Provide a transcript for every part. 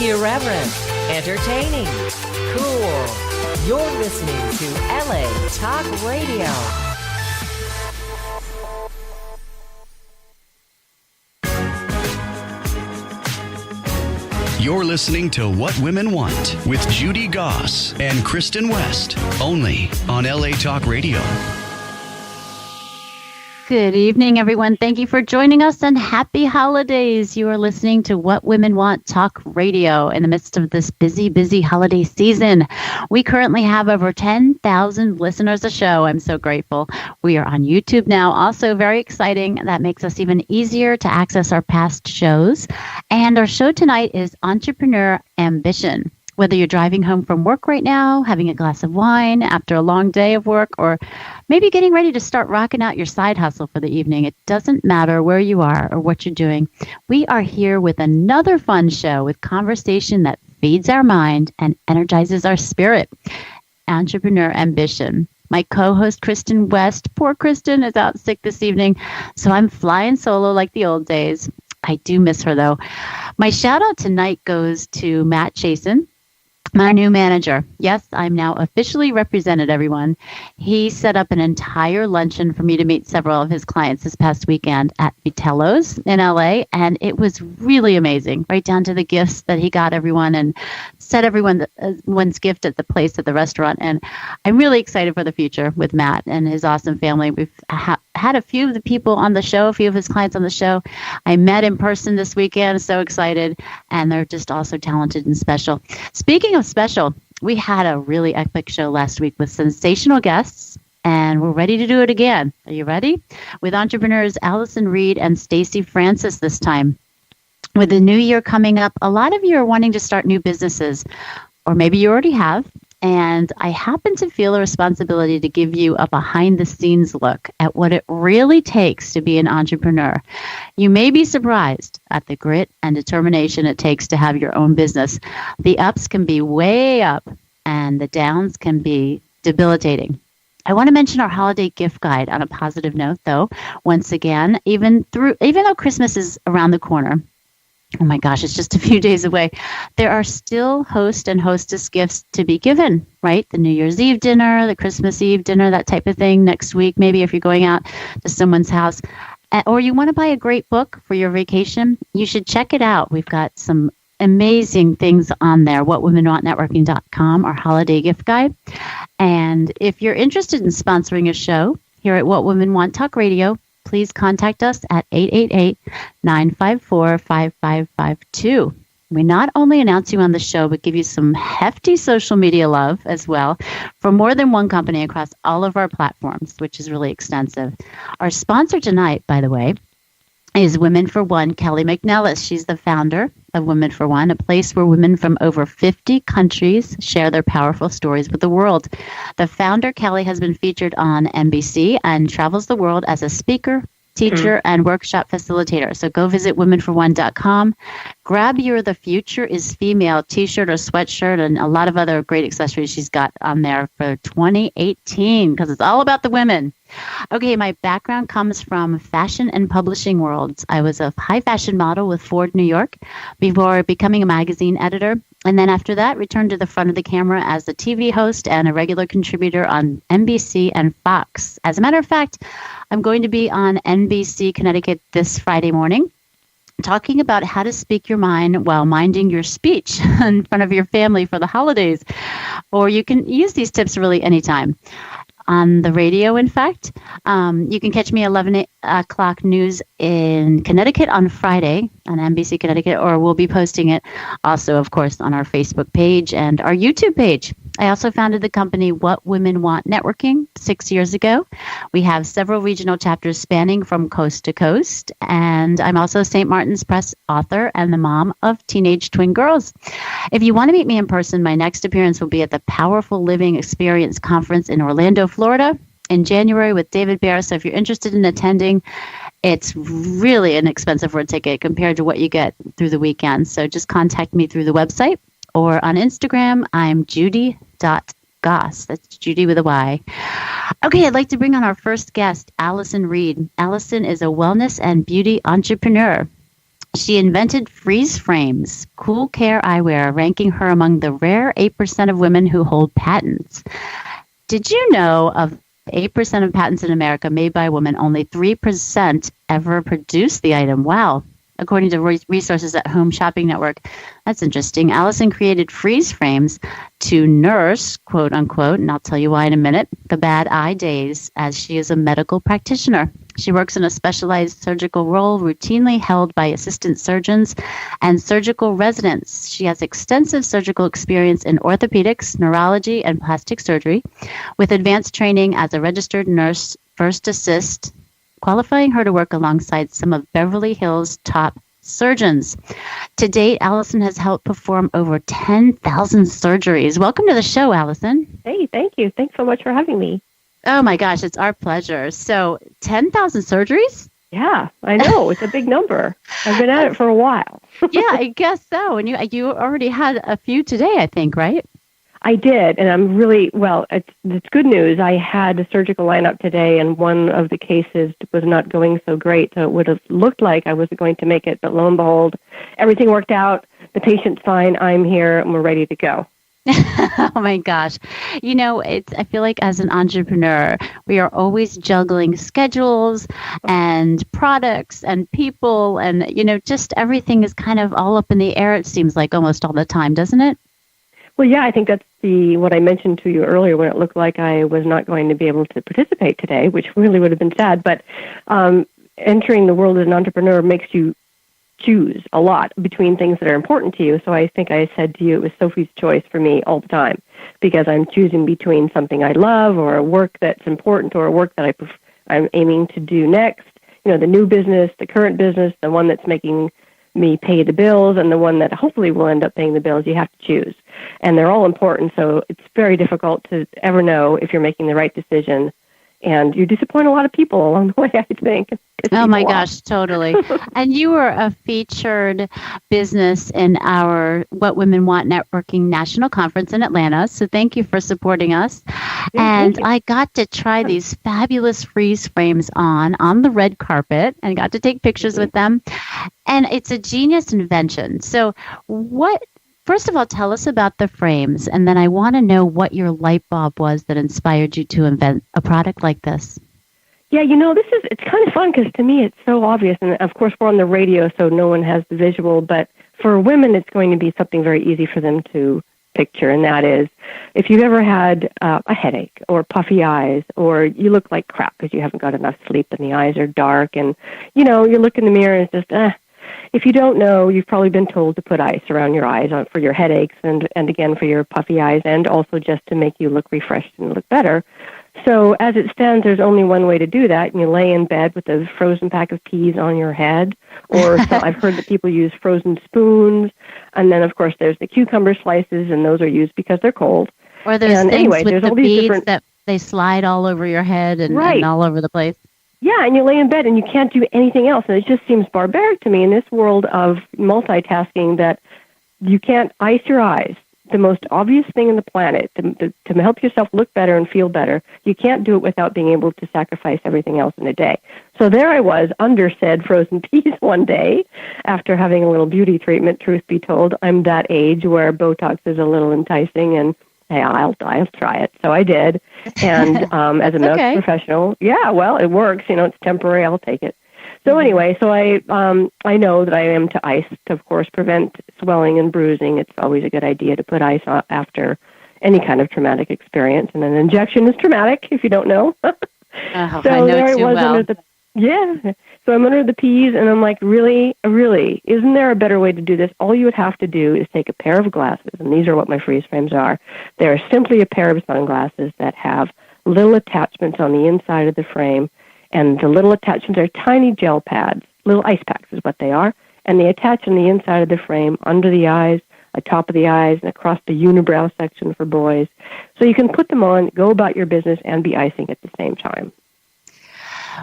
Irreverent, entertaining, cool. You're listening to LA Talk Radio. You're listening to What Women Want with Judy Goss and Kristen West, only on LA Talk Radio. Good evening, everyone. Thank you for joining us and happy holidays. You are listening to What Women Want Talk Radio in the midst of this busy holiday season. We currently have over 10,000 listeners a show. I'm so grateful. We are on YouTube now. Also very exciting. That makes us even easier to access our past shows. And our show tonight is Entrepreneur Ambition. Whether you're driving home from work right now, having a glass of wine after a long day of work, or maybe getting ready to start rocking out your side hustle for the evening, it doesn't matter where you are or what you're doing. We are here with another fun show with conversation that feeds our mind and energizes our spirit. Entrepreneur Ambition. My co-host, Kristen West, poor Kristen, is out sick this evening, so I'm flying solo like the old days. I do miss her, though. My shout-out tonight goes to Matt Chasen, my new manager. Yes, I'm now officially represented, everyone. He set up an entire luncheon for me to meet several of his clients this past weekend at Vitello's in LA, and it was really amazing, right down to the gifts that he got everyone and set everyone's gift at the place at the restaurant. And I'm really excited for the future with Matt and his awesome family. We've had a few of the people on the show, a few of his clients on the show. I met in person this weekend, so excited, and they're just also talented and special. Speaking of special, we had a really epic show last week with sensational guests, and we're ready to do it again. Are you ready? With entrepreneurs Allison Read and Stacy Francis this time. With the new year coming up, a lot of you are wanting to start new businesses, or maybe you already have. And I happen to feel a responsibility to give you a behind-the-scenes look at what it really takes to be an entrepreneur. You may be surprised at the grit and determination it takes to have your own business. The ups can be way up, and the downs can be debilitating. I want to mention our holiday gift guide on a positive note, though. Once again, even though Christmas is around the corner, oh my gosh, it's just a few days away, there are still host and hostess gifts to be given, right? The New Year's Eve dinner, the Christmas Eve dinner, that type of thing next week, maybe if you're going out to someone's house. Or you want to buy a great book for your vacation, you should check it out. We've got some amazing things on there, whatwomenwantnetworking.com, our holiday gift guide. And if you're interested in sponsoring a show here at What Women Want Talk Radio, please contact us at 888-954-5552. We not only announce you on the show, but give you some hefty social media love as well from more than one company across all of our platforms, which is really extensive. Our sponsor tonight, by the way, is Women for One, Kelly McNellis. She's the founder of Women for One, a place where women from over 50 countries share their powerful stories with the world. The founder, Kelly, has been featured on NBC and travels the world as a speaker, teacher, and workshop facilitator. So go visit womenforone.com. Grab your The Future is Female t-shirt or sweatshirt and a lot of other great accessories she's got on there for 2018 because it's all about the women. Okay, my background comes from fashion and publishing worlds. I was a high fashion model with Ford New York before becoming a magazine editor. And then after that, returned to the front of the camera as a TV host and a regular contributor on NBC and Fox. As a matter of fact, I'm going to be on NBC Connecticut this Friday morning, talking about how to speak your mind while minding your speech in front of your family for the holidays. Or you can use these tips really anytime. On the radio, in fact, you can catch me 11 o'clock news in Connecticut on Friday on NBC Connecticut, or we'll be posting it also, of course, on our Facebook page and our YouTube page. I also founded the company What Women Want Networking 6 years ago. We have several regional chapters spanning from coast to coast, and I'm also a St. Martin's Press author and the mom of teenage twin girls. If you want to meet me in person, my next appearance will be at the Powerful Living Experience Conference in Orlando, Florida in January with David Bear. So if you're interested in attending, it's really inexpensive for a ticket compared to what you get through the weekend. So just contact me through the website or on Instagram. I'm Judy.Goss. That's Judy with a Y. Okay, I'd like to bring on our first guest, Allison Read. Allison is a wellness and beauty entrepreneur. She invented FreezeFrames, cool care eyewear, ranking her among the rare 8% of women who hold patents. Did you know of 8% of patents in America made by women, only 3% ever produce the item? Wow. According to resources at Home Shopping Network. That's interesting. Allison created FreezeFrames to nurse, quote unquote, and I'll tell you why in a minute, the bad eye days, as she is a medical practitioner. She works in a specialized surgical role routinely held by assistant surgeons and surgical residents. She has extensive surgical experience in orthopedics, neurology, and plastic surgery, with advanced training as a registered nurse first assist, qualifying her to work alongside some of Beverly Hills' top surgeons. To date, Allison has helped perform over 10,000 surgeries. Welcome to the show, Allison. Hey, thank you. Thanks so much for having me. Oh my gosh, it's our pleasure. So 10,000 surgeries? Yeah, I know. It's a big number. I've been at it for a while. Yeah, I guess so. And you already had a few today, I think, right? I did, and I'm really, well, it's good news. I had a surgical lineup today, and one of the cases was not going so great, so it would have looked like I wasn't going to make it, but lo and behold, everything worked out. The patient's fine. I'm here, and we're ready to go. Oh my gosh. You know, I feel like as an entrepreneur, we are always juggling schedules and products and people, and, just everything is kind of all up in the air, it seems like, almost all the time, doesn't it? Well, yeah, I think that's what I mentioned to you earlier when it looked like I was not going to be able to participate today, which really would have been sad. But entering the world as an entrepreneur makes you choose a lot between things that are important to you. So I think I said to you it was Sophie's choice for me all the time, because I'm choosing between something I love or a work that's important or a work that I'm aiming to do next. The new business, the current business, the one that's making me pay the bills, and the one that hopefully will end up paying the bills. You have to choose. And they're all important, so it's very difficult to ever know if you're making the right decision. And you disappoint a lot of people along the way, I think. Oh, my gosh, totally. And you were a featured business in our What Women Want Networking National Conference in Atlanta, so thank you for supporting us. And I got to try these fabulous FreezeFrames on the red carpet and got to take pictures with them. And it's a genius invention. So first of all, tell us about the frames, and then I want to know what your light bulb was that inspired you to invent a product like this. Yeah, it's kind of fun because to me it's so obvious, and of course we're on the radio, so no one has the visual, but for women it's going to be something very easy for them to picture, and that is if you've ever had a headache or puffy eyes, or you look like crap because you haven't got enough sleep and the eyes are dark, and, you look in the mirror and it's just, If you don't know, you've probably been told to put ice around your eyes for your headaches and again for your puffy eyes, and also just to make you look refreshed and look better. So as it stands, there's only one way to do that. And you lay in bed with a frozen pack of peas on your head, or I've heard that people use frozen spoons. And then, of course, there's the cucumber slices, and those are used because they're cold. Or those things with the beads that they slide all over your head and all over the place. Yeah, and you lay in bed and you can't do anything else. And it just seems barbaric to me in this world of multitasking that you can't ice your eyes. The most obvious thing on the planet to help yourself look better and feel better, you can't do it without being able to sacrifice everything else in a day. So there I was under said frozen peas one day after having a little beauty treatment. Truth be told, I'm that age where Botox is a little enticing, and hey, I'll try it. So I did. And as a medical professional, yeah, well, it works. It's temporary. I'll take it. So anyway, so I know that I am to ice to, of course, prevent swelling and bruising. It's always a good idea to put ice on after any kind of traumatic experience. And an injection is traumatic, if you don't know. So I know there I was under so I'm under the peas, and I'm like, really, isn't there a better way to do this? All you would have to do is take a pair of glasses, and these are what my FreezeFrames are. They're simply a pair of sunglasses that have little attachments on the inside of the frame, and the little attachments are tiny gel pads, little ice packs is what they are, and they attach on the inside of the frame, under the eyes, atop of the eyes, and across the unibrow section for boys. So you can put them on, go about your business, and be icing at the same time.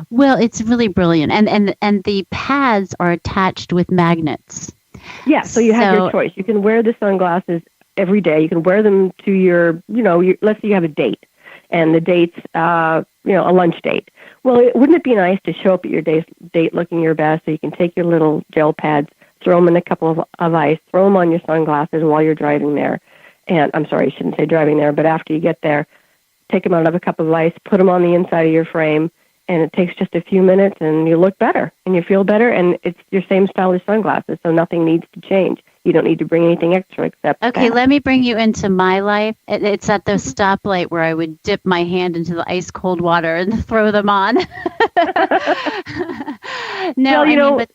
Well, it's really brilliant. And the pads are attached with magnets. Yeah, so you have your choice. You can wear the sunglasses every day. You can wear them to your let's say you have a date, and the date's, a lunch date. Well, wouldn't it be nice to show up at your date looking your best, so you can take your little gel pads, throw them in a cup of ice, throw them on your sunglasses while you're driving there. And I'm sorry, I shouldn't say driving there, but after you get there, take them out of a cup of ice, put them on the inside of your frame, and it takes just a few minutes, and you look better, and you feel better, and it's your same stylish sunglasses, so nothing needs to change. You don't need to bring anything extra except Okay, that. let me bring you into my life. It's at the stoplight where I would dip my hand into the ice cold water and throw them on. No, Well, but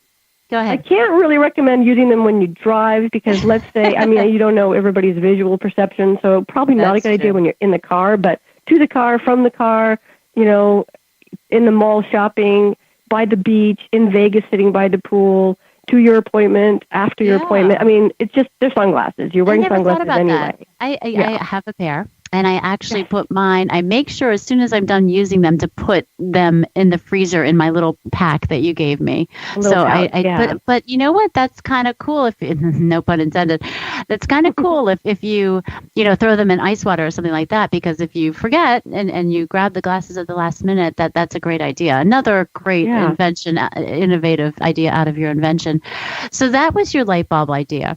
go ahead. I can't really recommend using them when you drive because let's say, you don't know everybody's visual perception, so probably not a good idea when you're in the car, but to the car, from the car, in the mall shopping, by the beach, in Vegas sitting by the pool, to your appointment, after your appointment. It's just, they're sunglasses. You're wearing sunglasses anyway. I have a pair. And I actually put mine, I make sure as soon as I'm done using them to put them in the freezer in my little pack that you gave me. But you know what? That's kind of cool if, no pun intended, that's kind of cool if you, throw them in ice water or something like that, because if you forget and you grab the glasses at the last minute, that's a great idea. Another great invention, innovative idea out of your invention. So that was your light bulb idea.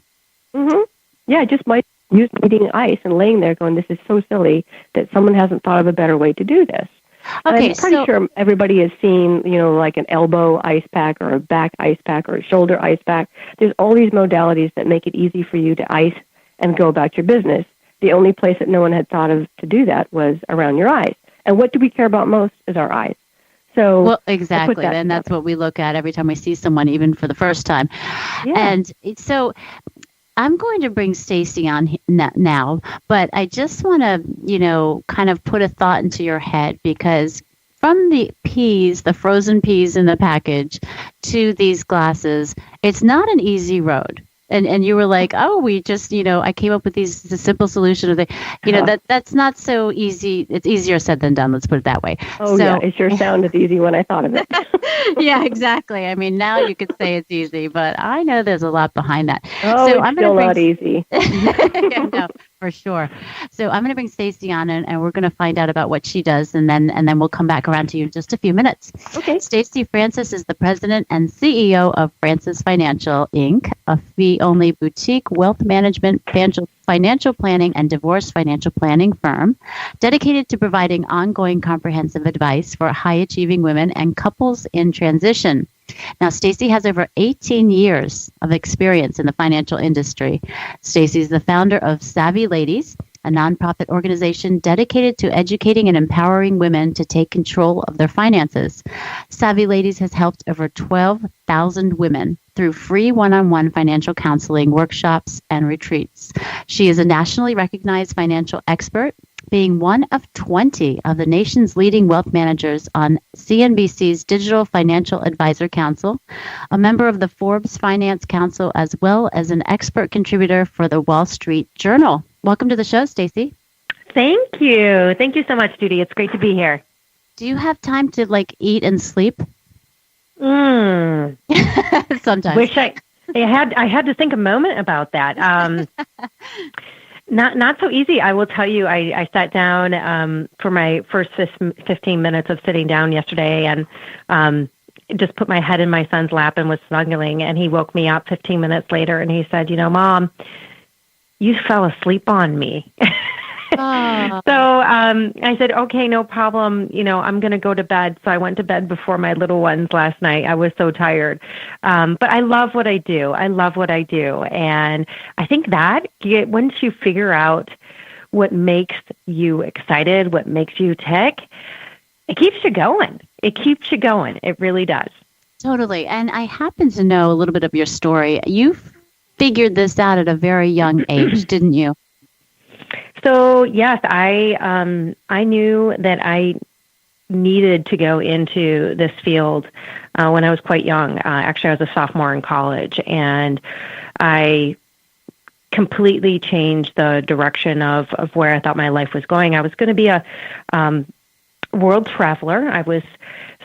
Mm-hmm. Yeah, just my eating ice and laying there going, this is so silly that someone hasn't thought of a better way to do this. Okay, I'm pretty sure everybody has seen, like an elbow ice pack or a back ice pack or a shoulder ice pack. There's all these modalities that make it easy for you to ice and go about your business. The only place that no one had thought of to do that was around your eyes. And what do we care about most is our eyes. So well, exactly. And that's what we look at every time we see someone, even for the first time. Yeah. And so I'm going to bring Stacy on now, but I just want to, kind of put a thought into your head, because from the peas, the frozen peas in the package, to these glasses, it's not an easy road. And you were like, oh, we just, I came up with the simple solution of that's not so easy. It's easier said than done. Let's put it that way. Oh, so, yeah. It sure sounded easy when I thought of it. Yeah, exactly. Now you could say it's easy, but I know there's a lot behind that. Oh, so it's still not easy. Yeah, no, for sure. So I'm going to bring Stacy on, and we're going to find out about what she does, and then we'll come back around to you in just a few minutes. Okay. Stacy Francis is the president and CEO of Francis Financial, Inc., a fee-only boutique wealth management, financial planning, and divorce financial planning firm dedicated to providing ongoing comprehensive advice for high-achieving women and couples in transition. Now, Stacy has over 18 years of experience in the financial industry. Stacy is the founder of Savvy Ladies, a nonprofit organization dedicated to educating and empowering women to take control of their finances. Savvy Ladies has helped over 12,000 women through free one-on-one financial counseling, workshops, and retreats. She is a nationally recognized financial expert, being one of 20 of the nation's leading wealth managers on CNBC's Digital Financial Advisor Council, a member of the Forbes Finance Council, as well as an expert contributor for the Wall Street Journal. Welcome to the show, Stacy. Thank you. Thank you so much, Judy. It's great to be here. Do you have time to eat and sleep? Sometimes. Wish I had to think a moment about that. Not so easy. I will tell you, I sat down for my first 15 minutes of sitting down yesterday and just put my head in my son's lap and was snuggling. And he woke me up 15 minutes later and he said, Mom, you fell asleep on me. Oh. So I said, okay, no problem. I'm going to go to bed. So I went to bed before my little ones last night. I was so tired. But I love what I do. And I think that once you figure out what makes you excited, what makes you tick, it keeps you going. It really does. Totally. And I happen to know a little bit of your story. You figured this out at a very young age, didn't you? So yes, I knew that I needed to go into this field when I was quite young. Actually, I was a sophomore in college, and I completely changed the direction of where I thought my life was going. I was going to be a world traveler. I was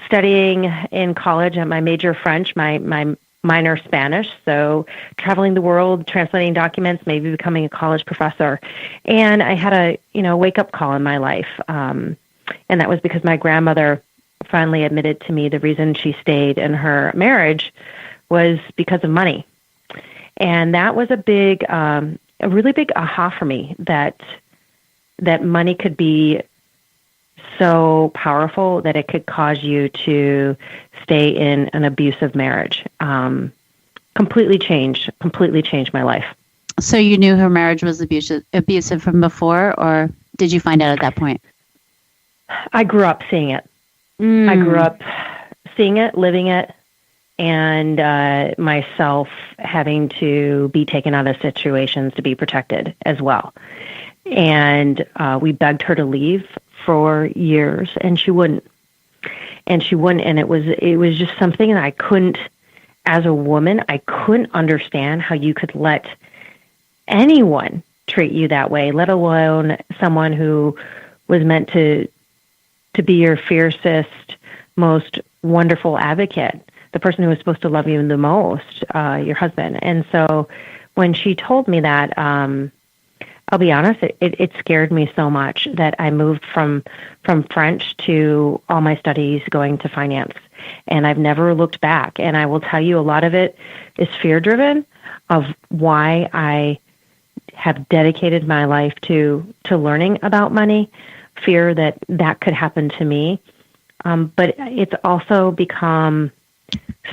studying in college at my major French, my minor Spanish, so traveling the world, translating documents, maybe becoming a college professor. And I had a wake-up call in my life, and that was because my grandmother finally admitted to me the reason she stayed in her marriage was because of money. And that was a really big aha for me, that money could be so powerful that it could cause you to stay in an abusive marriage. Completely changed my life. So you knew her marriage was abusive from before, or did you find out at that point? I grew up seeing it. I grew up seeing it, living it, and myself having to be taken out of situations to be protected as well. And we begged her to leave for years, and she wouldn't. And it was just something that I couldn't, as a woman, I couldn't understand how you could let anyone treat you that way, let alone someone who was meant to be your fiercest, most wonderful advocate, the person who was supposed to love you the most, your husband. And so when she told me that, I'll be honest, it scared me so much that I moved from French to all my studies going to finance. And I've never looked back. And I will tell you, a lot of it is fear-driven of why I have dedicated my life to learning about money, fear that could happen to me. But it's also become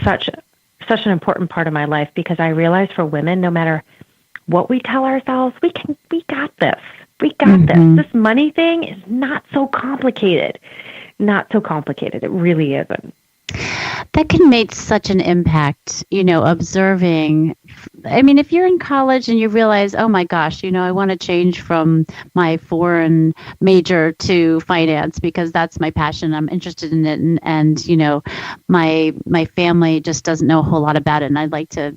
such an important part of my life, because I realize for women, no matter what we tell ourselves, we got this. We got this. This money thing is not so complicated. Not so complicated. It really isn't. That can make such an impact, observing. I mean, if you're in college and you realize, oh my gosh, I want to change from my foreign major to finance because that's my passion. I'm interested in it. And my family just doesn't know a whole lot about it. And I'd like to,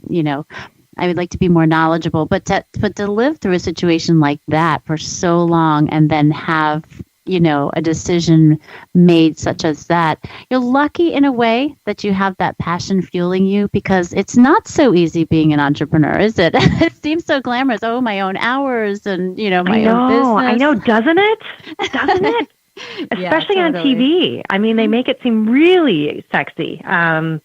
I would like to be more knowledgeable. But to live through a situation like that for so long and then have a decision made such as that, you're lucky in a way that you have that passion fueling you, because it's not so easy being an entrepreneur, is it? It seems so glamorous. Oh, my own hours and, my own business. I know, doesn't it? Doesn't it? Especially on TV. I mean, they make it seem really sexy. Yeah,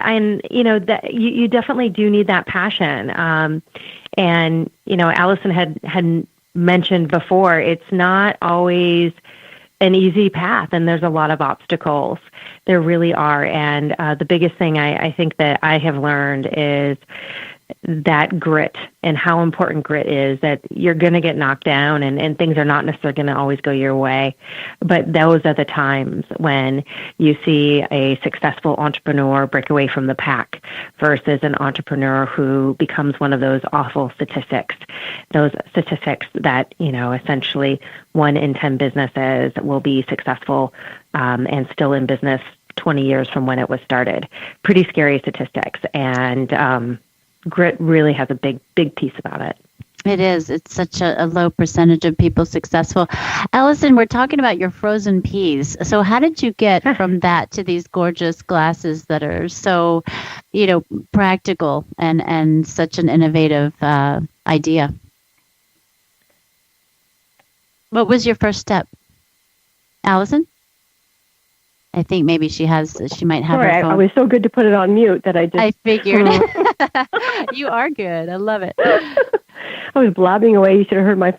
and that you definitely do need that passion. And Allison had mentioned before, it's not always an easy path, and there's a lot of obstacles. There really are. And the biggest thing I think that I have learned is that grit, and how important grit is, that you're going to get knocked down and things are not necessarily going to always go your way. But those are the times when you see a successful entrepreneur break away from the pack versus an entrepreneur who becomes one of those awful statistics, those statistics that, essentially 1 in 10 businesses will be successful and still in business 20 years from when it was started. Pretty scary statistics. And grit really has a big piece about it. It is. It's such a low percentage of people successful. Allison, we're talking about your frozen peas. So how did you get from that to these gorgeous glasses that are so, practical and such an innovative idea? What was your first step, Allison? I think maybe she might have her phone. I was so good to put it on mute that I figured. You are good. I love it. I was blabbing away. You should have heard my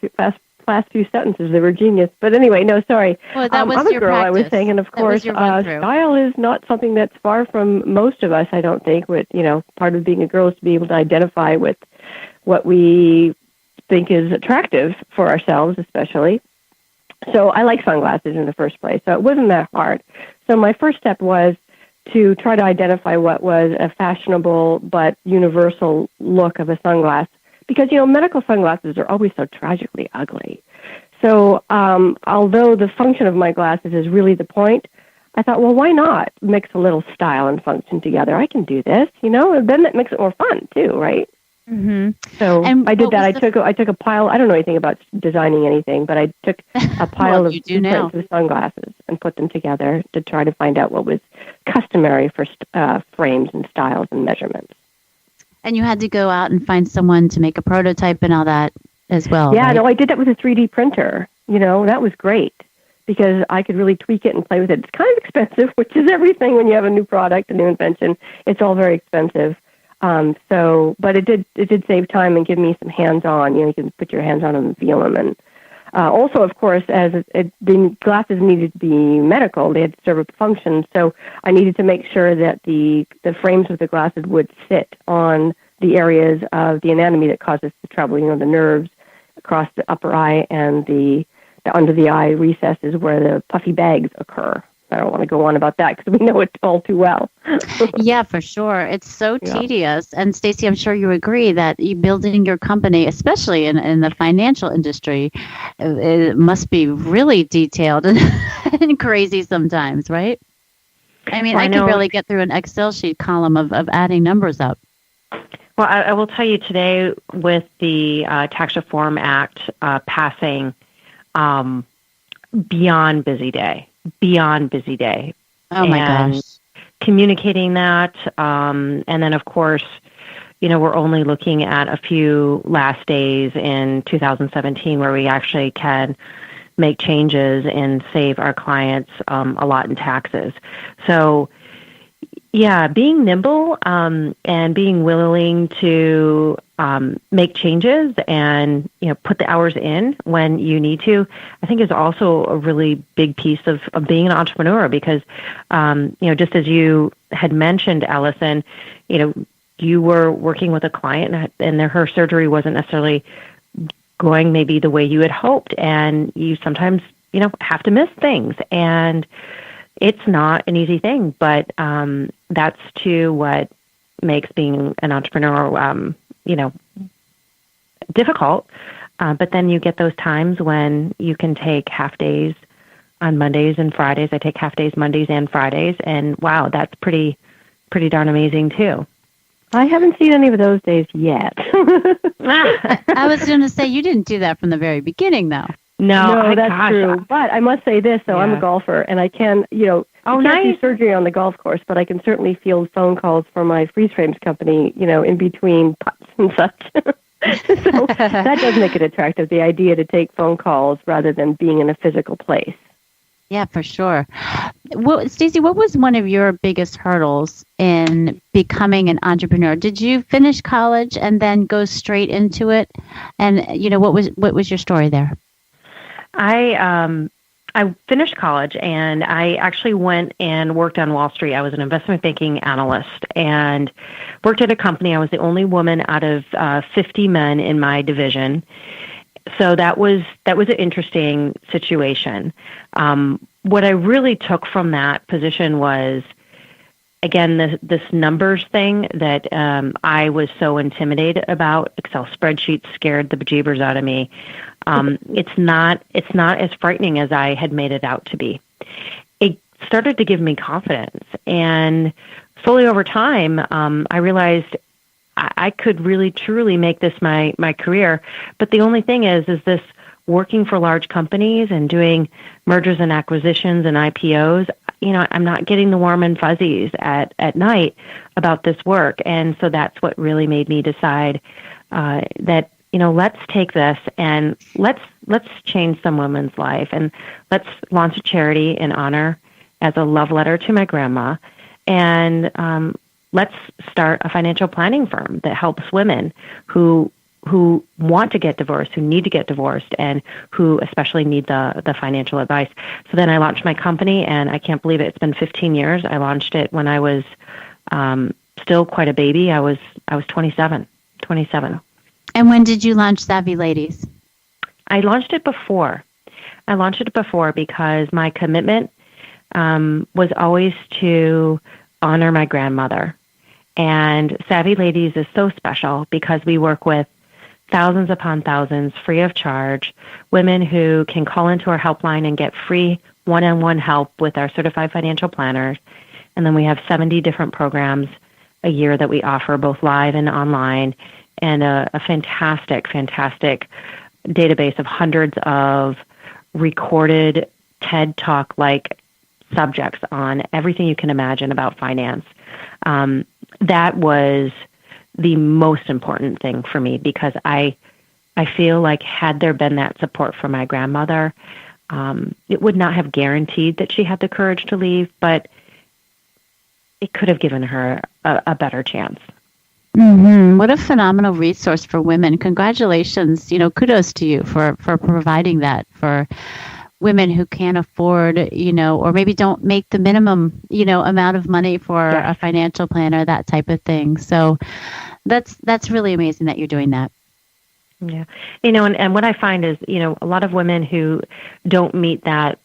last few sentences. They were genius. But anyway, no, sorry. Well, that was I'm your a girl, practice. I was saying, and of course, style is not something that's far from most of us, I don't think. With, part of being a girl is to be able to identify with what we think is attractive for ourselves, especially. So I like sunglasses in the first place, so it wasn't that hard. So my first step was to try to identify what was a fashionable but universal look of a sunglass, because, medical sunglasses are always so tragically ugly. So although the function of my glasses is really the point, I thought, well, why not mix a little style and function together? I can do this, and then that makes it more fun too, right? Mm-hmm. So I did that. I took a pile. I don't know anything about designing anything, but I took a pile of prints of sunglasses and put them together to try to find out what was customary for frames and styles and measurements. And you had to go out and find someone to make a prototype and all that as well. Yeah, right? No, I did that with a 3D printer. That was great because I could really tweak it and play with it. It's kind of expensive, which is everything when you have a new product, a new invention. It's all very expensive. But it did save time and give me some hands-on. You can put your hands on them and feel them. And also, of course, as the glasses needed to be medical, they had to serve a function. So I needed to make sure that the frames of the glasses would sit on the areas of the anatomy that causes the trouble. The nerves across the upper eye and the under the eye recesses where the puffy bags occur. I don't want to go on about that because we know it all too well. Yeah, for sure. It's so tedious. And Stacy, I'm sure you agree that you building your company, especially in the financial industry, it must be really detailed and crazy sometimes, right? I mean, I can barely get through an Excel sheet column of adding numbers up. Well, I will tell you today with the Tax Reform Act passing, beyond busy day. Oh my gosh. Communicating that. And then, of course, we're only looking at a few last days in 2017 where we actually can make changes and save our clients a lot in taxes. So, yeah, being nimble and being willing to make changes and put the hours in when you need to, I think is also a really big piece of being an entrepreneur because just as you had mentioned, Allison, you were working with a client and her surgery wasn't necessarily going maybe the way you had hoped, and you sometimes have to miss things, and it's not an easy thing, but that's too what makes being an entrepreneur difficult. But then you get those times when you can take half days on Mondays and Fridays. I take half days Mondays and Fridays, and wow, that's pretty darn amazing too. I haven't seen any of those days yet. I was going to say you didn't do that from the very beginning, though. No, that's true. But I must say this, though, I'm a golfer, and I can, I can't do surgery on the golf course, but I can certainly field phone calls for my FreezeFrames company, in between putts and such. So that does make it attractive, the idea to take phone calls rather than being in a physical place. Yeah, for sure. Well, Stacy, what was one of your biggest hurdles in becoming an entrepreneur? Did you finish college and then go straight into it? And what was your story there? I finished college and I actually went and worked on Wall Street. I was an investment banking analyst and worked at a company. I was the only woman out of 50 men in my division. So that was an interesting situation. What I really took from that position was, again, this numbers thing that I was so intimidated about. Excel spreadsheets scared the bejeebers out of me. It's not as frightening as I had made it out to be. It started to give me confidence, and slowly over time, I realized I could really truly make this my career. But the only thing is this working for large companies and doing mergers and acquisitions and IPOs. I'm not getting the warm and fuzzies at night about this work, and so that's what really made me decide that let's take this and let's change some woman's life, and let's launch a charity in honor as a love letter to my grandma, and let's start a financial planning firm that helps women who want to get divorced, who need to get divorced, and who especially need the financial advice. So then I launched my company, and I can't believe it. It's been 15 years. I launched it when I was still quite a baby. I was 27. And when did you launch Savvy Ladies? I launched it before. Because my commitment was always to honor my grandmother. And Savvy Ladies is so special because we work with thousands upon thousands, free of charge, women who can call into our helpline and get free one-on-one help with our certified financial planners. And then we have 70 different programs a year that we offer, both live and online, and a fantastic database of hundreds of recorded TED Talk-like subjects on everything you can imagine about finance. That was the most important thing for me because I feel like had there been that support from my grandmother, it would not have guaranteed that she had the courage to leave, but it could have given her a better chance. What a phenomenal resource for women. Congratulations. Kudos to you for providing that for women who can't afford, or maybe don't make the minimum, amount of money for a financial planner, that type of thing. So that's really amazing that you're doing that. Yeah. And what I find is, a lot of women who don't meet that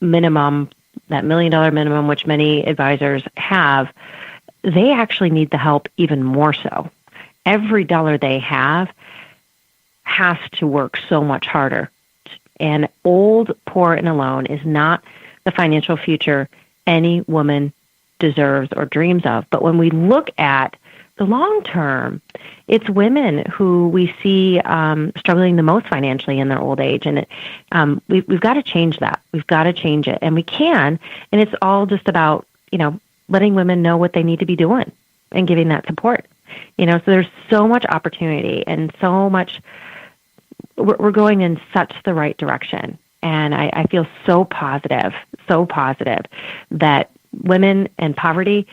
minimum, that $1 million minimum, which many advisors have, they actually need the help even more so. Every dollar they have has to work so much harder. And old, poor, and alone is not the financial future any woman deserves or dreams of. But when we look at the long term, it's women who we see struggling the most financially in their old age. And we've got to change that. We've got to change it. And we can. And it's all just about, letting women know what they need to be doing and giving that support. So there's so much opportunity and so much, we're going in such the right direction. And I feel so positive that women and poverty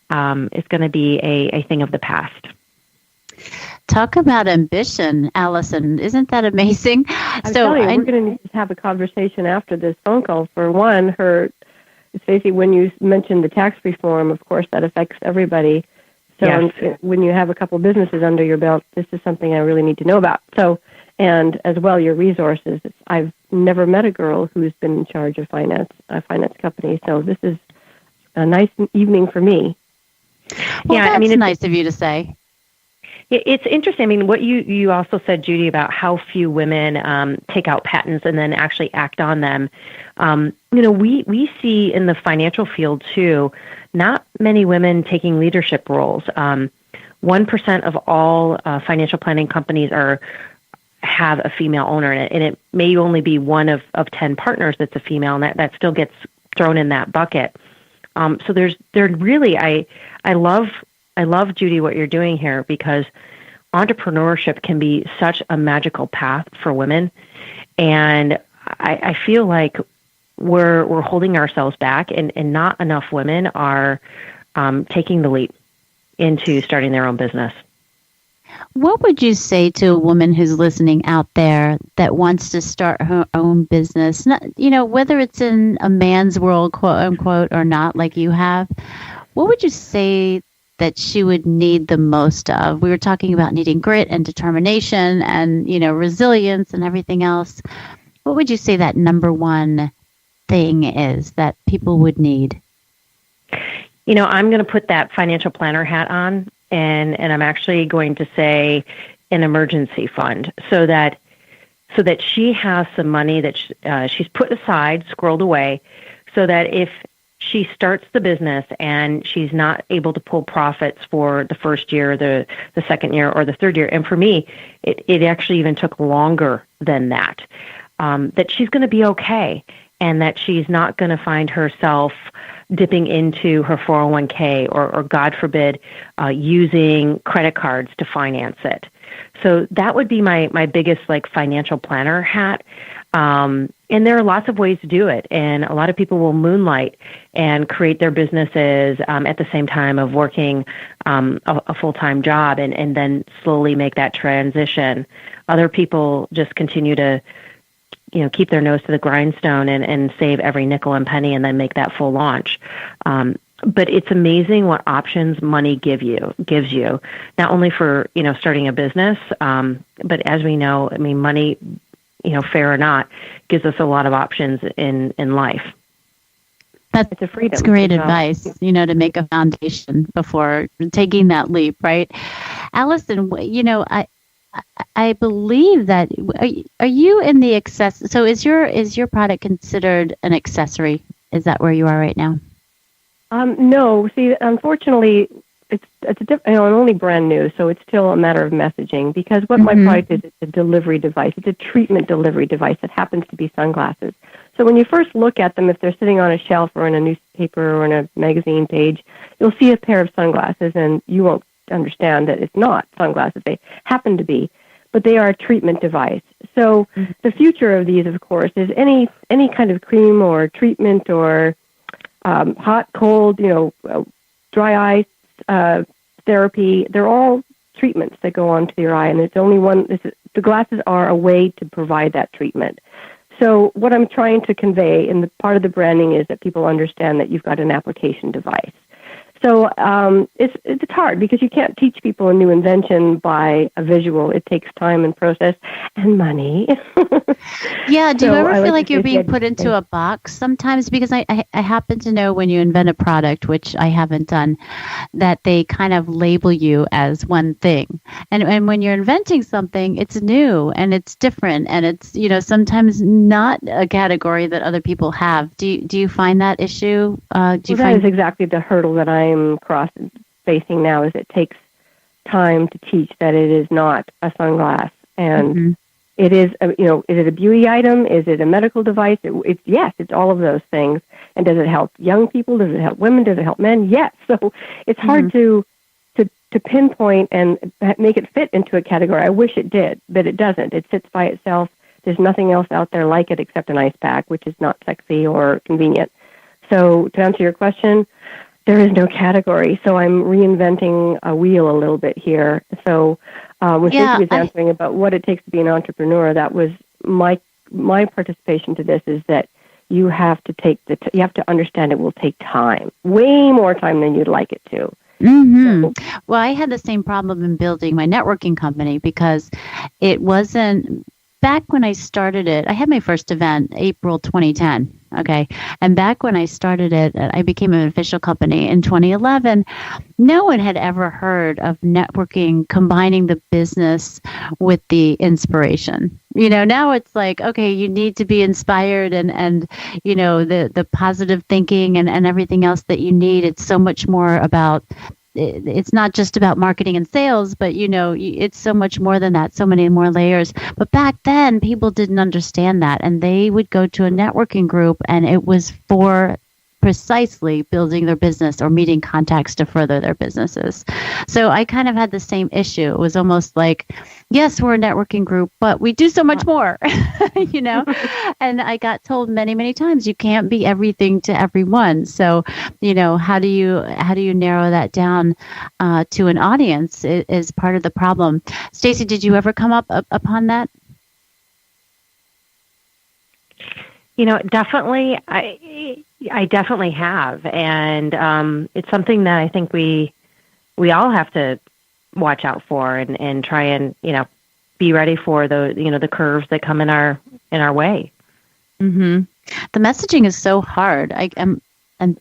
is going to be a thing of the past. Talk about ambition, Allison. Isn't that amazing? I'm telling you, we're going to need to have a conversation after this phone call. For one, Stacy, when you mentioned the tax reform, of course, that affects everybody. So yes. When you have a couple businesses under your belt, this is something I really need to know about. So, and as well, your resources. I've never met a girl who's been in charge of a finance company. So this is a nice evening for me. Well, yeah, it's nice of you to say. It's interesting. What you also said, Judy, about how few women take out patents and then actually act on them. We see in the financial field too, not many women taking leadership roles. 1% of all financial planning companies have a female owner in it, and it may only be one of 10 partners that's a female, and that still gets thrown in that bucket. So there really, I love, Judy, what you're doing here, because entrepreneurship can be such a magical path for women. And I feel like we're holding ourselves back, and not enough women are taking the leap into starting their own business. What would you say to a woman who's listening out there that wants to start her own business? Not, whether it's in a man's world, quote unquote, or not, like you have. What would you say that she would need the most of? We were talking about needing grit and determination and, resilience and everything else. What would you say that number one thing is that people would need? I'm going to put that financial planner hat on, and I'm actually going to say an emergency fund, so that she has some money that she's put aside, squirreled away, so that if she starts the business and she's not able to pull profits for the first year, the second year, or the third year, and for me, it actually even took longer than that, that she's going to be okay, and that she's not going to find herself dipping into her 401k or God forbid, using credit cards to finance it. So that would be my biggest financial planner hat. And there are lots of ways to do it. And a lot of people will moonlight and create their businesses at the same time of working a full-time job, and then slowly make that transition. Other people just continue to keep their nose to the grindstone and save every nickel and penny and then make that full launch. But it's amazing what options money gives you, not only for, starting a business, but as we know, money, fair or not, gives us a lot of options in life. That's a freedom. That's great advice, to make a foundation before taking that leap, right? Allison, I believe that, are you in the so is your product considered an accessory? Is that where you are right now? No. See, unfortunately, I'm only brand new, so it's still a matter of messaging, because what my product is, it's a delivery device. It's a treatment delivery device that happens to be sunglasses. So when you first look at them, if they're sitting on a shelf or in a newspaper or in a magazine page, you'll see a pair of sunglasses, and you won't understand that it's not sunglasses. They happen to be, but they are a treatment device. So the future of these, of course, is any kind of cream or treatment or hot, cold, dry ice therapy. They're all treatments that go onto your eye, and it's only one. The glasses are a way to provide that treatment. So what I'm trying to convey in the part of the branding is that people understand that you've got an application device. So it's hard because you can't teach people a new invention by a visual. It takes time and process and money. Yeah, do you ever feel like you're being put into a box sometimes? Because I happen to know when you invent a product, which I haven't done, that they kind of label you as one thing. And when you're inventing something, it's new and it's different and it's, sometimes not a category that other people have. Do you find that issue? That is exactly the hurdle that I'm facing now, is it takes time to teach that it is not a sunglass. And it is, is it a beauty item? Is it a medical device? Yes, it's all of those things. And does it help young people? Does it help women? Does it help men? Yes. So it's hard to pinpoint and make it fit into a category. I wish it did, but it doesn't. It sits by itself. There's nothing else out there like it except an ice pack, which is not sexy or convenient. So to answer your question, there is no category. So I'm reinventing a wheel a little bit here. So when Stacey was answering about what it takes to be an entrepreneur, that was my participation to this, is that you have to you have to understand it will take time, way more time than you'd like it to. So, well, I had the same problem in building my networking company because it wasn't. Back when I started it, I had my first event April 2010. Okay. And back when I started it, I became an official company in 2011. No one had ever heard of networking, combining the business with the inspiration. Now it's like, okay, you need to be inspired and the positive thinking and everything else that you need. It's so much more about, it's not just about marketing and sales, but it's so much more than that, so many more layers. But back then, people didn't understand that, and they would go to a networking group, and it was for precisely building their business or meeting contacts to further their businesses. So I kind of had the same issue. It was almost like, yes, we're a networking group, but we do so much more, And I got told many, many times, you can't be everything to everyone. So, how do you narrow that down to an audience is part of the problem. Stacy, did you ever come up upon that? Definitely, I definitely have, and it's something that I think we all have to watch out for and try and be ready for the curves that come in our way. The messaging is so hard. I'm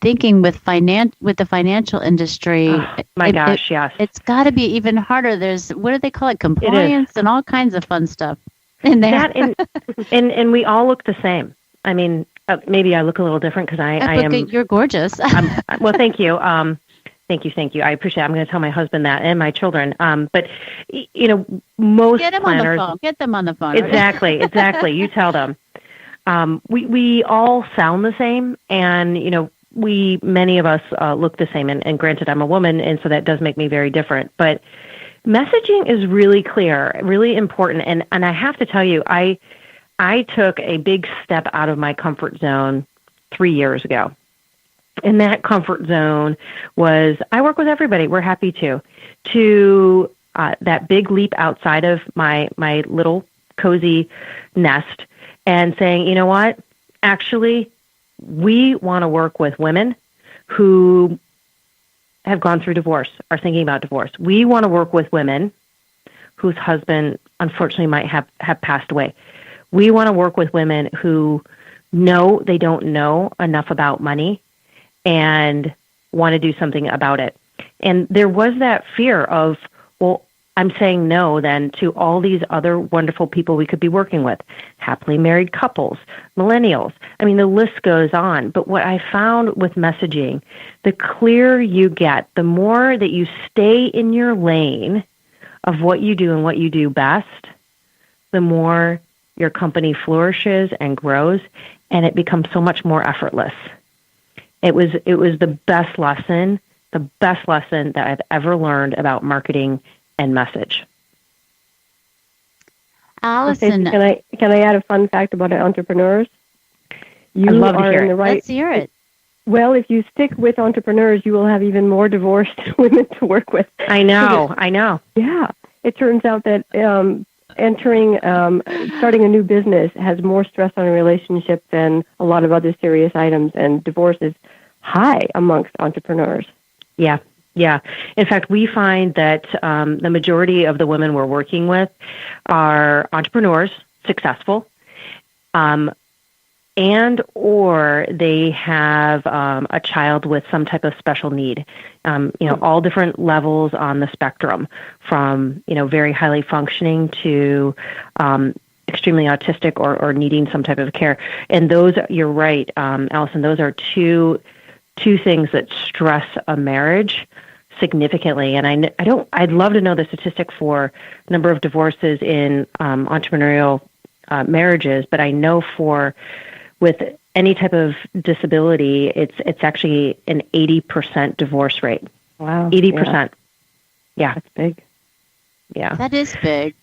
thinking with the financial industry. Oh, my gosh, yes, it's got to be even harder. There's, what do they call it, compliance and all kinds of fun stuff in there. And we all look the same. I mean, maybe I look a little different because I am. You're gorgeous. Well, thank you. Thank you. I appreciate it. I'm going to tell my husband that and my children. But most planners get them on the phone. Exactly. You tell them. We all sound the same, and many of us look the same. And granted, I'm a woman, and so that does make me very different. But messaging is really clear, really important. And I have to tell you, I took a big step out of my comfort zone 3 years ago. And that comfort zone was, I work with everybody, we're happy to that big leap outside of my little cozy nest and saying, you know what, actually, we want to work with women who have gone through divorce, are thinking about divorce. We want to work with women whose husband, unfortunately, might have passed away. We want to work with women who know they don't know enough about money and want to do something about it. And there was that fear of, well, I'm saying no then to all these other wonderful people we could be working with, happily married couples, millennials. I mean, the list goes on. But what I found with messaging, the clearer you get, the more that you stay in your lane of what you do and what you do best, the more your company flourishes and grows, and it becomes so much more effortless. It was the best lesson that I've ever learned about marketing and message. Allison, can I add a fun fact about entrepreneurs? I'd love to hear it. Let's hear it. Well, if you stick with entrepreneurs, you will have even more divorced women to work with. I know. Yeah. It turns out that starting a new business has more stress on a relationship than a lot of other serious items, and divorce is high amongst entrepreneurs. Yeah. Yeah. In fact, we find that the majority of the women we're working with are entrepreneurs, successful, and or they have a child with some type of special need. All different levels on the spectrum, from very highly functioning to extremely autistic or needing some type of care. And those, you're right, Allison. Those are two things that stress a marriage significantly. And I'd love to know the statistic for number of divorces in entrepreneurial marriages, but I know with any type of disability, it's actually an 80% divorce rate. Wow. 80%. Yeah. That's big. Yeah. That is big.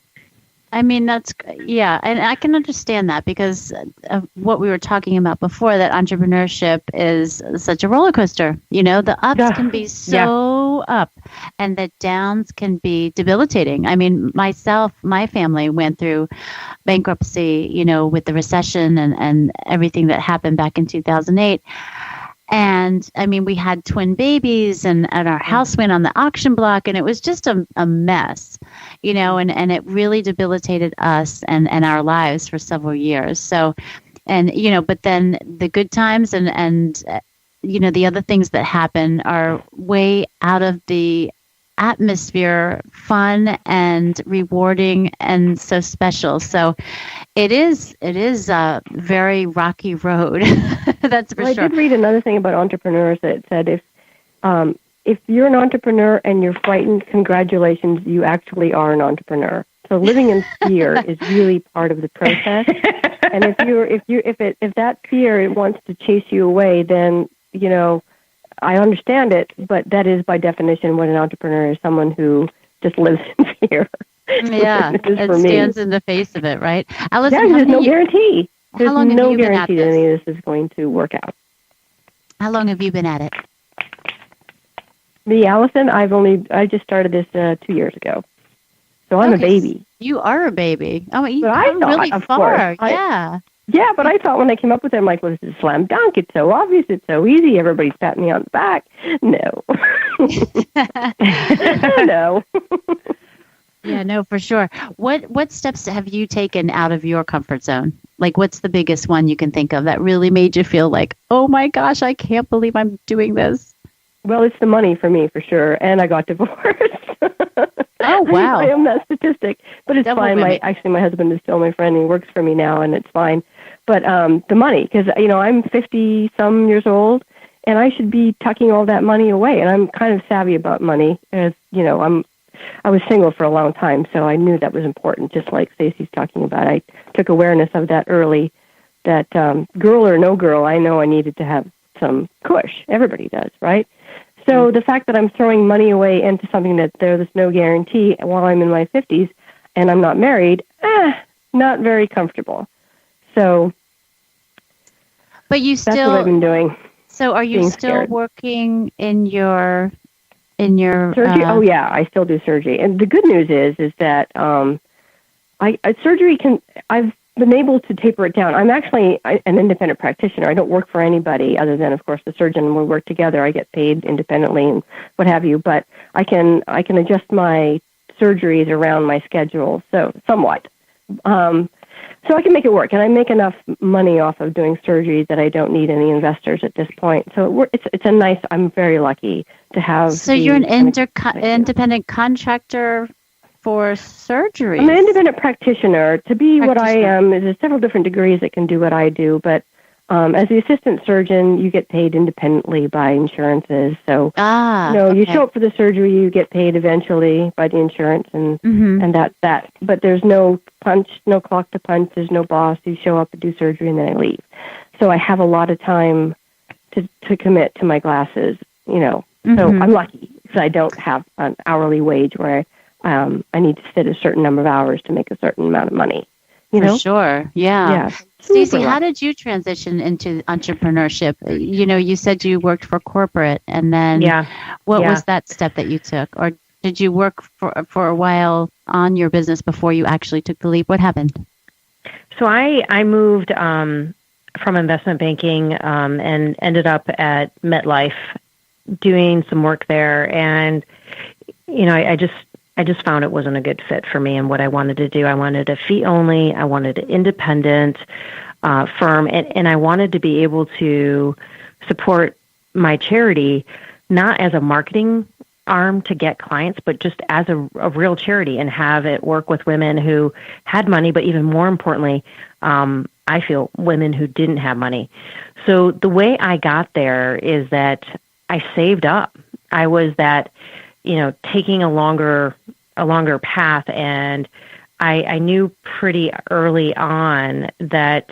I mean, and I can understand that because of what we were talking about before, that entrepreneurship is such a roller coaster. The ups can be so up, and the downs can be debilitating. I mean, my family went through bankruptcy, with the recession and everything that happened back in 2008. And I mean, we had twin babies, and our house went on the auction block, and it was just a mess, and it really debilitated us and our lives for several years. So, but then the good times and the other things that happen are way out of the atmosphere, fun and rewarding and so special. So it is a very rocky road. That's for sure. I did read another thing about entrepreneurs that said if you're an entrepreneur and you're frightened, congratulations, you actually are an entrepreneur. So living in fear is really part of the process. And if that fear wants to chase you away, then I understand it, but that is by definition what an entrepreneur is: someone who just lives in fear. Yeah, it stands in the face of it, right? Allison, there's no guarantee. There's how long have no you been guarantee at that this? any of this is going to work out. How long have you been at it? Me, Allison, I just started this 2 years ago. So I'm a baby. You are a baby. Oh, you've But come really far. Yeah. Yeah, but I thought when I came up with it, I'm like, well, this is a slam dunk. It's so obvious. It's so easy. Everybody's patting me on the back. No. No. Yeah, no, for sure. What steps have you taken out of your comfort zone? Like, what's the biggest one you can think of that really made you feel like, oh my gosh, I can't believe I'm doing this? Well, it's the money for me, for sure. And I got divorced. Oh, wow. I am that statistic. But it's fine. My husband is still my friend. And he works for me now, and it's fine. But the money, because, I'm 50-some years old, and I should be tucking all that money away. And I'm kind of savvy about money. As I was single for a long time, so I knew that was important, just like Stacy's talking about. I took awareness of that early, that girl or no girl, I know I needed to have some cush. Everybody does, right? So the fact that I'm throwing money away into something that there's no guarantee while I'm in my 50s and I'm not married, not very comfortable. So but that's what I've been doing. So are you still scared. working in your surgery? Oh yeah, I still do surgery. And the good news is that surgery I've been able to taper it down. I'm actually an independent practitioner. I don't work for anybody other than, of course, the surgeon. We work together. I get paid independently and what have you. But I can adjust my surgeries around my schedule, so somewhat. So I can make it work, and I make enough money off of doing surgery that I don't need any investors at this point. So it's a nice. I'm very lucky to have. So you're an independent contractor for surgery. I'm an independent practitioner. To be what I am, there's several different degrees that can do what I do, but as the assistant surgeon, you get paid independently by insurances. So, you show up for the surgery, you get paid eventually by the insurance, and that's that. But there's no no clock to punch. There's no boss. You show up and do surgery, and then I leave. So I have a lot of time to commit to my glasses. So I'm lucky because I don't have an hourly wage where I need to sit a certain number of hours to make a certain amount of money. For sure, yeah. Stacey, how did you transition into entrepreneurship? You said you worked for corporate, and then what was that step that you took? Or did you work for a while on your business before you actually took the leap? What happened? So I moved from investment banking and ended up at MetLife doing some work there. And, I just found it wasn't a good fit for me and what I wanted to do. I wanted a fee only. I wanted an independent firm. And I wanted to be able to support my charity, not as a marketing arm to get clients, but just as a real charity and have it work with women who had money, but even more importantly, I feel women who didn't have money. So the way I got there is that I saved up. I was that, taking a longer path, and I knew pretty early on that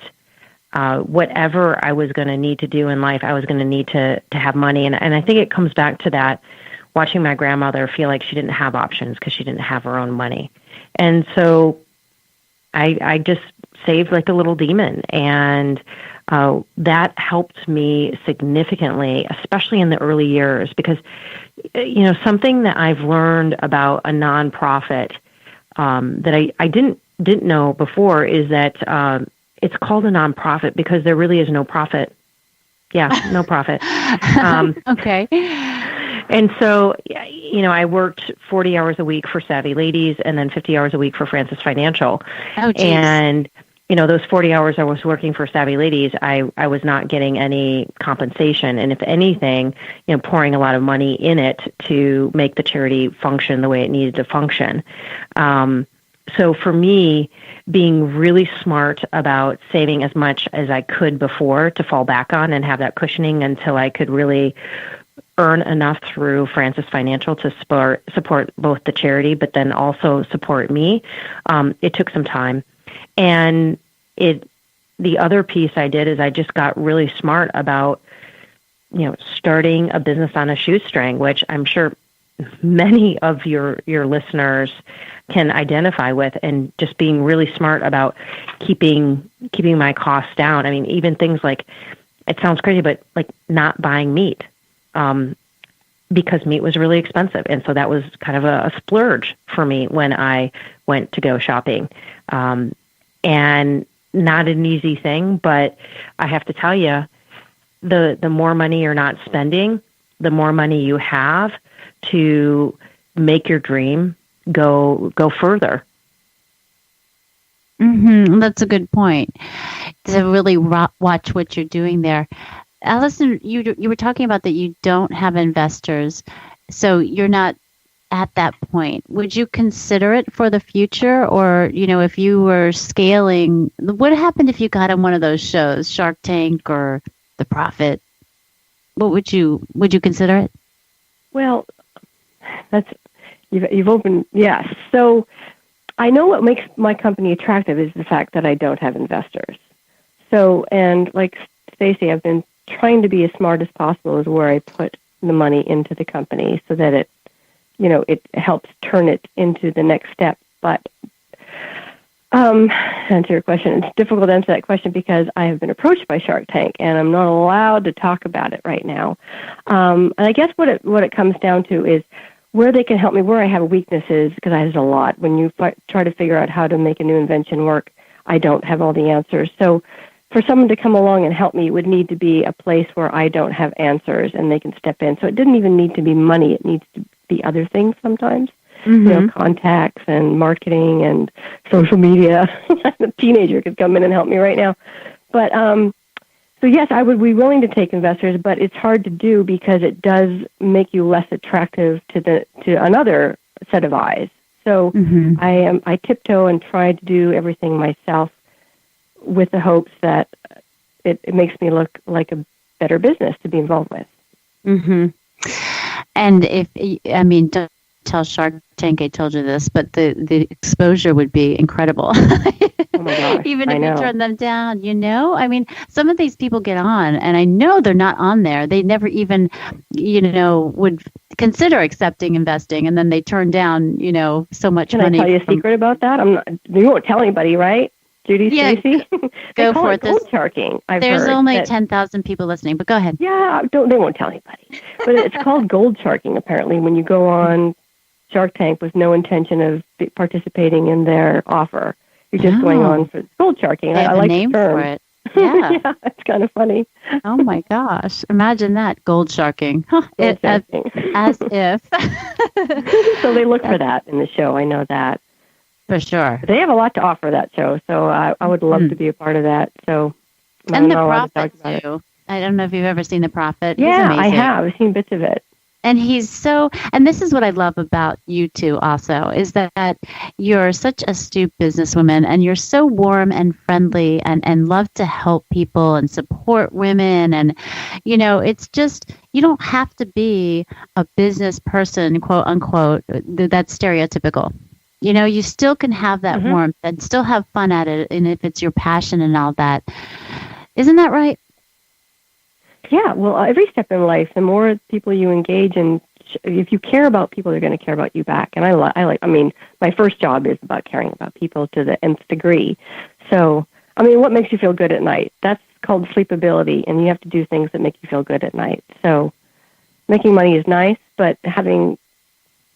whatever I was going to need to do in life, I was going to need to have money. And I think it comes back to that, watching my grandmother feel like she didn't have options because she didn't have her own money. And so I just saved like a little demon. And that helped me significantly, especially in the early years, because, something that I've learned about a nonprofit that I didn't know before is that it's called a nonprofit because there really is no profit. Yeah, no profit. Okay. And so, I worked 40 hours a week for Savvy Ladies and then 50 hours a week for Francis Financial. Oh, geez. And, those 40 hours I was working for Savvy Ladies, I was not getting any compensation. And if anything, pouring a lot of money in it to make the charity function the way it needed to function. So for me, being really smart about saving as much as I could before to fall back on and have that cushioning until I could really earn enough through Francis Financial to support both the charity, but then also support me. It took some time. And the other piece I did is I just got really smart about, starting a business on a shoestring, which I'm sure many of your listeners can identify with, and just being really smart about keeping my costs down. I mean, even things like, it sounds crazy, but like not buying meat, because meat was really expensive. And so that was kind of a splurge for me when I went to go shopping. And not an easy thing, but I have to tell you, the more money you're not spending, the more money you have to make your dream go further. Mm-hmm. That's a good point. To really watch what you're doing there. Allison, you were talking about that you don't have investors, so you're not at that point. Would you consider it for the future? Or, if you were scaling, what happened if you got on one of those shows, Shark Tank or The Profit? What would you consider it? Well, you've opened, yes. So I know what makes my company attractive is the fact that I don't have investors. So, and like Stacey, I've been trying to be as smart as possible as where I put the money into the company so that it helps turn it into the next step. But to answer your question, it's difficult to answer that question because I have been approached by Shark Tank and I'm not allowed to talk about it right now. And I guess what it comes down to is where they can help me, where I have weaknesses, because I have a lot. When you try to figure out how to make a new invention work, I don't have all the answers. So for someone to come along and help me, it would need to be a place where I don't have answers and they can step in. So it didn't even need to be money. It needs to be other things sometimes, contacts and marketing and social media. A teenager could come in and help me right now. But so yes, I would be willing to take investors, but it's hard to do because it does make you less attractive to another set of eyes. So I tiptoe and try to do everything myself with the hopes that it makes me look like a better business to be involved with. Mm-hmm. And don't tell Shark Tank I told you this, but the exposure would be incredible. Oh my gosh, even if you turn them down, some of these people get on, and I know they're not on there. They never even, would consider accepting investing, and then they turn down, so much money. Can I tell you a secret about that? You won't tell anybody, right? Judy, Stacy. Go for it. Gold sharking. There's only 10,000 people listening, but go ahead. Yeah, they won't tell anybody. But it's called gold sharking, apparently, when you go on Shark Tank with no intention of participating in their offer. You're just going on for gold sharking. They have I like a name the term. for it. Yeah. Yeah, it's kind of funny. Oh my gosh. Imagine that, gold sharking. Gold sharking. As if. So they look for that in the show. I know that. For sure. They have a lot to offer, that show, so I would love to be a part of that. So, and The Prophet, too. I don't know if you've ever seen The Prophet. Yeah, I have. I've seen bits of it. And and this is what I love about you two also, is that you're such astute businesswoman, and you're so warm and friendly and love to help people and support women. And, it's just, you don't have to be a business person, quote unquote, that's stereotypical. You still can have that warmth and still have fun at it, and if it's your passion and all that. Isn't that right? Yeah, well, every step in life, the more people you engage in, if you care about people, they're going to care about you back. And I mean, my first job is about caring about people to the nth degree. So, I mean, what makes you feel good at night? That's called sleepability, and you have to do things that make you feel good at night. So, making money is nice, but having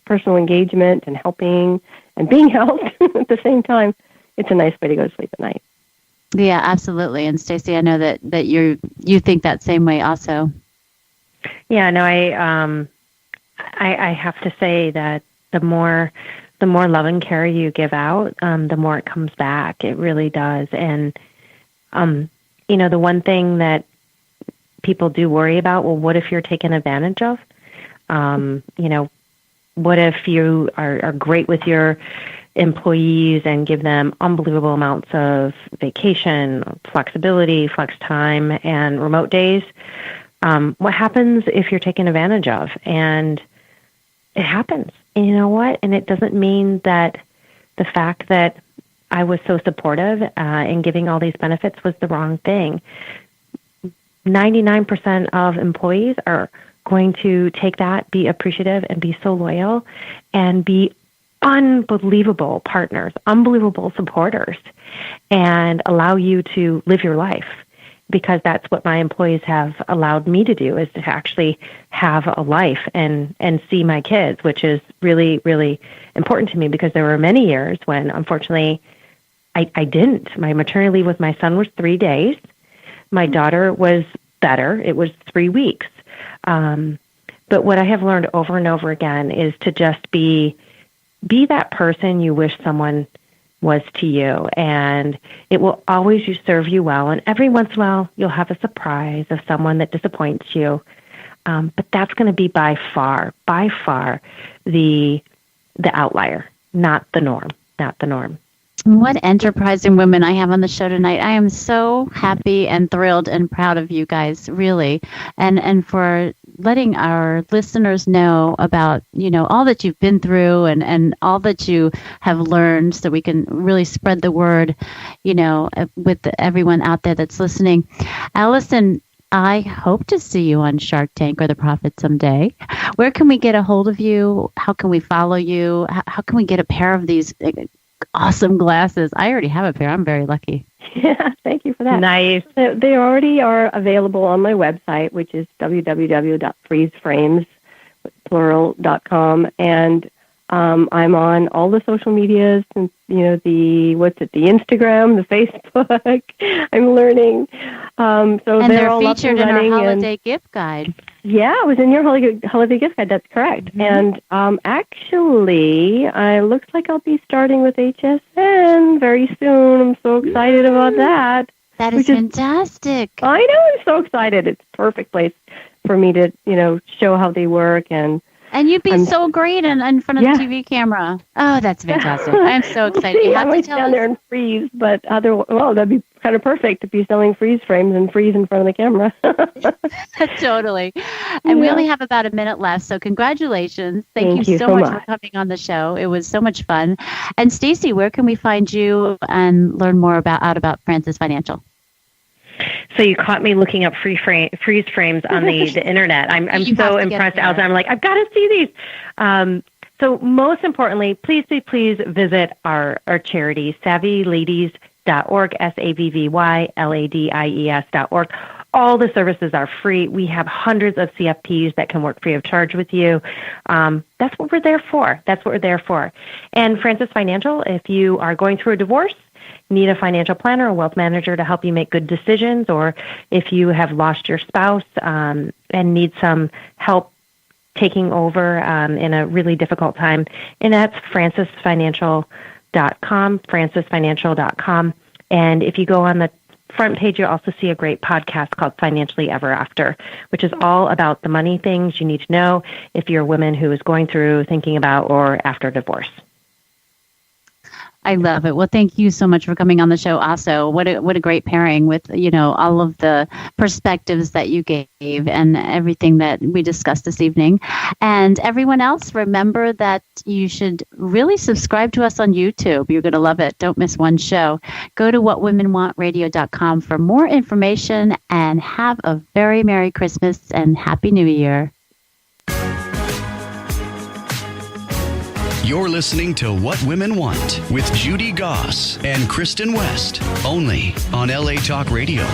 personal engagement and helping and being helped at the same time, it's a nice way to go to sleep at night. Yeah, absolutely. And Stacy, I know that you think that same way also. Yeah, no, I have to say that the more love and care you give out, the more it comes back. It really does. And the one thing that people do worry about, well, what if you're taken advantage of? What if you are great with your employees and give them unbelievable amounts of vacation, flexibility, flex time, and remote days? What happens if you're taken advantage of? And it happens. And you know what? And it doesn't mean that the fact that I was so supportive in giving all these benefits was the wrong thing. 99% of employees are going to take that, be appreciative, and be so loyal, and be unbelievable partners, unbelievable supporters, and allow you to live your life, because that's what my employees have allowed me to do, is to actually have a life and see my kids, which is really, really important to me, because there were many years when, unfortunately, I didn't. My maternity leave with my son was 3 days. My daughter was better. It was 3 weeks. But what I have learned over and over again is to just be that person you wish someone was to you, and it will always serve you well. And every once in a while, you'll have a surprise of someone that disappoints you. But that's going to be by far the outlier, not the norm. What enterprising women I have on the show tonight. I am so happy and thrilled and proud of you guys, really, and for letting our listeners know about, all that you've been through and all that you have learned, so we can really spread the word, with everyone out there that's listening. Allison, I hope to see you on Shark Tank or The Prophet someday. Where can we get a hold of you? How can we follow you? How can we get a pair of these awesome glasses? I already have a pair. I'm very lucky. Yeah, thank you for that. Nice. They already are available on my website, which is www.freezeframes.com, and I'm on all the social medias, and the Instagram, the Facebook. I'm learning. So and they're all featured in our holiday gift guide. Yeah, it was in your holiday gift guide. That's correct. Mm-hmm. And actually, it looks like I'll be starting with HSN very soon. I'm so excited about that. That is fantastic. I know. I'm so excited. It's a perfect place for me to, show how they work. And you'd be so great in front of the TV camera. Oh, that's fantastic. I'm so excited. We'll see. I might down there and freeze, but that'd be kind of perfect to be selling freeze frames and freeze in front of the camera. Totally. And we only have about a minute left, so congratulations. Thank you so much for coming on the show. It was so much fun. And Stacy, where can we find you and learn more about Francis Financial? So you caught me looking up FreezeFrames on the internet. I'm so impressed, Allison. I'm like, I've got to see these. So most importantly, please visit our charity, Savvy Ladies savvyLadies.org, savvyLadies.org. All the services are free. We have hundreds of CFPs that can work free of charge with you. That's what we're there for. And Francis Financial, if you are going through a divorce, need a financial planner or wealth manager to help you make good decisions, or if you have lost your spouse and need some help taking over in a really difficult time, and that's francisfinancial.com. And if you go on the front page, you'll also see a great podcast called Financially Ever After, which is all about the money things you need to know if you're a woman who is going through, thinking about, or after divorce. I love it. Well, thank you so much for coming on the show. Also, what a great pairing with, all of the perspectives that you gave and everything that we discussed this evening. And everyone else, remember that you should really subscribe to us on YouTube. You're going to love it. Don't miss one show. Go to whatwomenwantradio.com for more information, and have a very Merry Christmas and Happy New Year. You're listening to What Women Want with Judy Goss and Kristen West, only on LA Talk Radio.